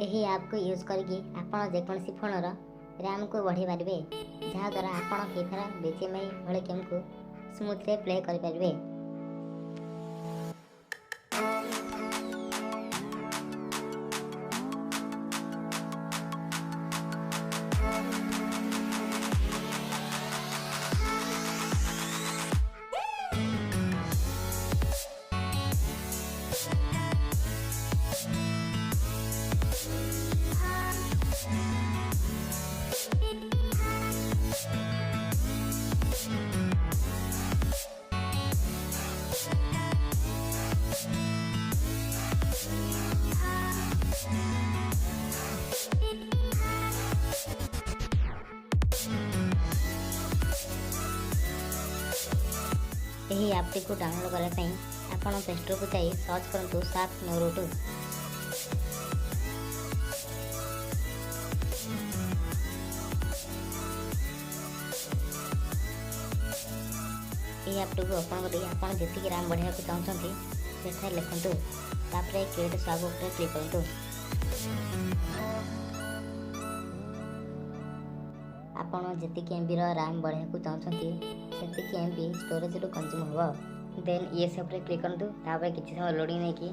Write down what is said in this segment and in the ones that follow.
ଏହି ଆପ୍କୁ ୟୁଜ୍ କରିକି ଆପଣ ଯେକୌଣସି ଫୋନ୍ର ର୍ୟାମ୍କୁ ବଢ଼ାଇ ପାରିବେ, ଯାହାଦ୍ୱାରା ଆପଣ ଫ୍ରି ଫାୟାର BGMI ଭଳି ଗେମ୍କୁ ସ୍ମୁଥ୍ରେ ପ୍ଲେ କରିପାରିବେ। ଏହି ଆପ୍ଟିକୁ ଡାଉନଲୋଡ୍ କରିବା ପାଇଁ ଆପଣ ପ୍ଲେ ଷ୍ଟୋରକୁ ଯାଇ ସର୍ଚ୍ଚ କରନ୍ତୁ ସାର୍କ ନୋରୁଟ। ଏହି ଆପ୍ଟିକୁ ଓପନ୍ କରି ଆପଣ ଯେତିକି ରାମ୍ ବଢ଼ାଇବାକୁ ଚାହୁଁଛନ୍ତି ସେଠାରେ ଲେଖନ୍ତୁ, ତାପରେ କ୍ରିଏଟ୍ ସ୍ୱାପ୍ ଉପରେ କ୍ଲିକ୍ କରନ୍ତୁ। ଆପଣ ଯେତିକି MBର ରାମ୍ ବଢ଼ାଇବାକୁ ଚାହୁଁଛନ୍ତି ସେତିକି MB ଷ୍ଟୋରେଜରୁ କନଜ୍ୟୁମ୍ ହେବ। ଦେନ୍ ୟେସ୍ ଉପରେ କ୍ଲିକ୍ କରନ୍ତୁ। ତାପରେ କିଛି ସମୟ ଲୋଡ଼ିଂ ନେଇକି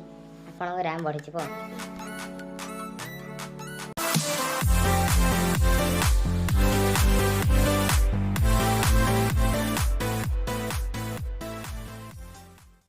ଆପଣଙ୍କ ରାମ୍ ବଢ଼ିଯିବ।